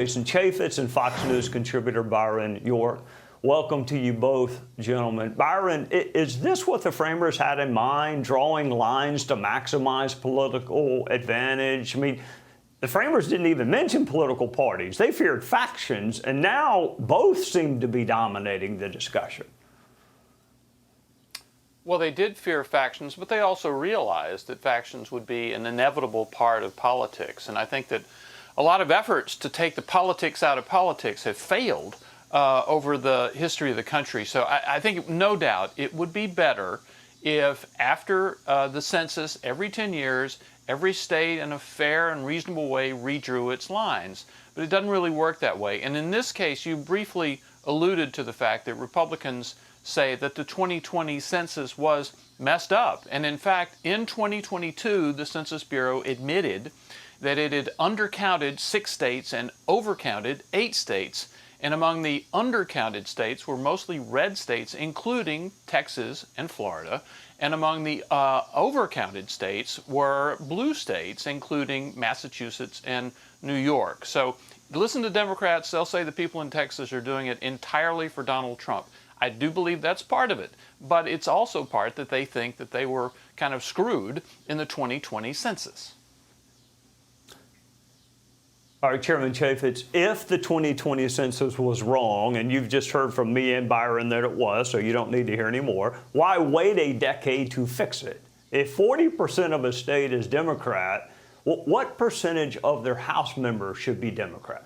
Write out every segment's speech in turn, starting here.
Chaffetz and Fox News contributor Byron York. Welcome to you both, gentlemen. Byron, is this what the framers had in mind, drawing lines to maximize political advantage? I mean, the framers didn't even mention political parties. They feared factions, and now both seem to be dominating the discussion. Well, they did fear factions, but they also realized that factions would be an inevitable part of politics. And I think that a lot of efforts to take the politics out of politics have failed over the history of the country. So I think, no doubt, it would be better if after the census, every 10 years, every state in a fair and reasonable way redrew its lines. But it doesn't really work that way. And in this case, you briefly alluded to the fact that Republicans say that the 2020 census was messed up. And in fact, in 2022, the Census Bureau admitted that it had undercounted 6 states and overcounted 8 states. And among the undercounted states were mostly red states, including Texas and Florida. And among the overcounted states were blue states, including Massachusetts and New York. So listen to Democrats. They'll say the people in Texas are doing it entirely for Donald Trump. I do believe that's part of it. But it's also part that they think that they were kind of screwed in the 2020 census. All right, Chairman Chaffetz, if the 2020 census was wrong, and you've just heard from me and Byron that it was, so you don't need to hear any more, why wait a decade to fix it? If 40% of a state is Democrat, what percentage of their House members should be Democrat?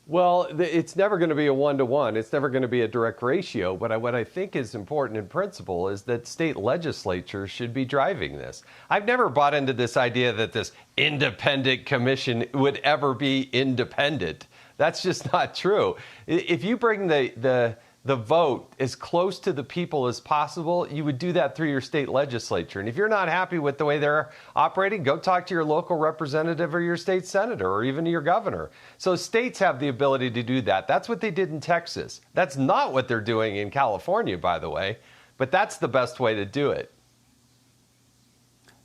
Well, it's never going to be a one-to-one. It's never going to be a direct ratio. But what I think is important in principle is that state legislatures should be driving this. I've never bought into this idea that this independent commission would ever be independent. That's just not true. If you bring the vote as close to the people as possible, you would do that through your state legislature. And if you're not happy with the way they're operating, go talk to your local representative or your state senator or even your governor. So states have the ability to do that. That's what they did in Texas. That's not what they're doing in California, by the way, but that's the best way to do it.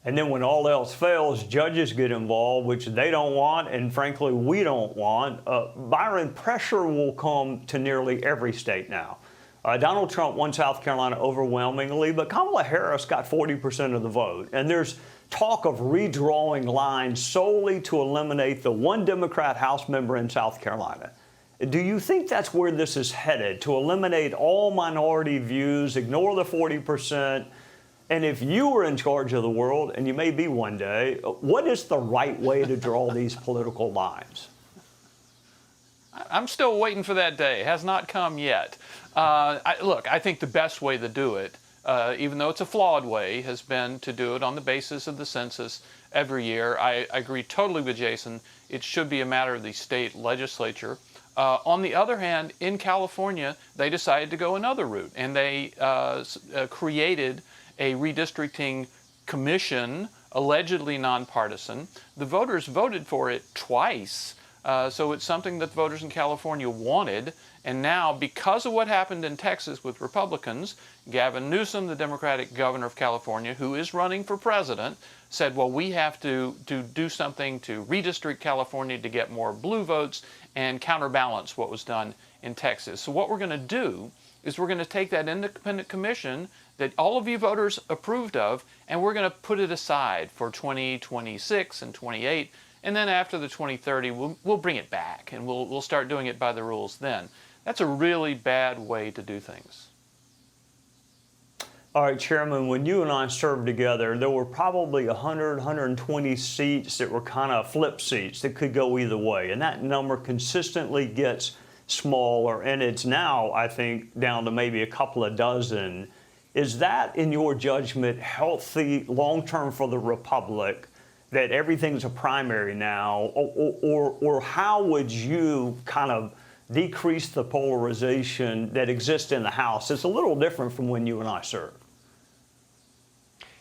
And then when all else fails, judges get involved, which they don't want, and frankly, we don't want. Byron, pressure will come to nearly every state now. Donald Trump won South Carolina overwhelmingly, but Kamala Harris got 40% of the vote. And there's talk of redrawing lines solely to eliminate the one Democrat House member in South Carolina. Do you think that's where this is headed, to eliminate all minority views, ignore the 40%? And if you were in charge of the world, and you may be one day, what is the right way to draw these political lines? I'm still waiting for that day. It has not come yet. Look, I think the best way to do it, even though it's a flawed way, has been to do it on the basis of the census every year. I agree totally with Jason. It should be a matter of the state legislature. On the other hand, in California, they decided to go another route, and they created a redistricting commission, allegedly nonpartisan. The voters voted for it twice, so it's something that voters in California wanted. And now, because of what happened in Texas with Republicans, Gavin Newsom, the Democratic governor of California, who is running for president, said, well, we have to do something to redistrict California to get more blue votes and counterbalance what was done in Texas. So what we're going to do is we're going to take that independent commission that all of you voters approved of, and we're going to put it aside for 2026 and 28, and then after the 2030, we'll bring it back, and we'll start doing it by the rules then. That's a really bad way to do things. All right, Chairman, when you and I served together, there were probably 100, 120 seats that were kind of flip seats that could go either way, and that number consistently gets smaller, and it's now, I think, down to maybe a couple of dozen. Is that, in your judgment, healthy long-term for the Republic, that everything's a primary now? Or how would you kind of decrease the polarization that exists in the House? It's a little different from when you and I served.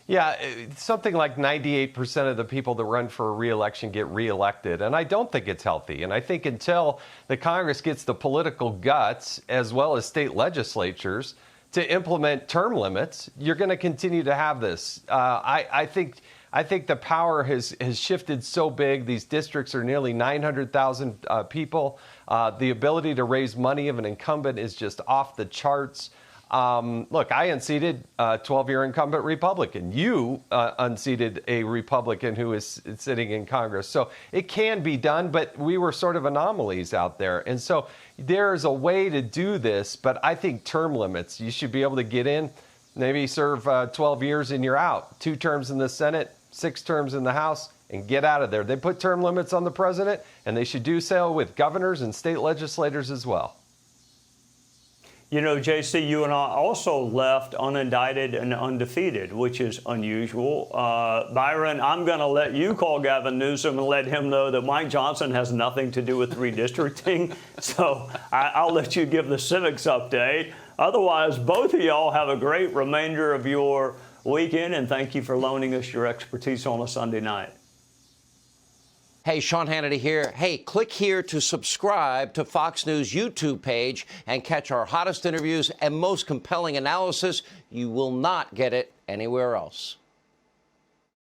Yeah, something like 98% of the people that run for re-election get re-elected, and I don't think it's healthy. And I think until the Congress gets the political guts, as well as state legislatures, to implement term limits, you're going to continue to have this. I think I think the power has shifted so big. These districts are nearly 900,000 people. The ability to raise money of an incumbent is just off the charts. Look, I unseated a 12-year incumbent Republican. You unseated a Republican who is sitting in Congress. So it can be done, but we were sort of anomalies out there. And so there's a way to do this, but I think term limits, you should be able to get in, maybe serve 12 years and you're out. 2 terms in the Senate, 6 terms in the House, and get out of there. They put term limits on the president, and they should do so with governors and state legislators as well. You know, JC, you and I also left unindicted and undefeated, which is unusual. Byron, I'm going to let you call Gavin Newsom and let him know that Mike Johnson has nothing to do with redistricting. So I'll let you give the civics update. Otherwise, both of y'all have a great remainder of your weekend, and thank you for loaning us your expertise on a Sunday night. Hey, Sean Hannity here. Hey, click here to subscribe to Fox News YouTube page and catch our hottest interviews and most compelling analysis. You will not get it anywhere else.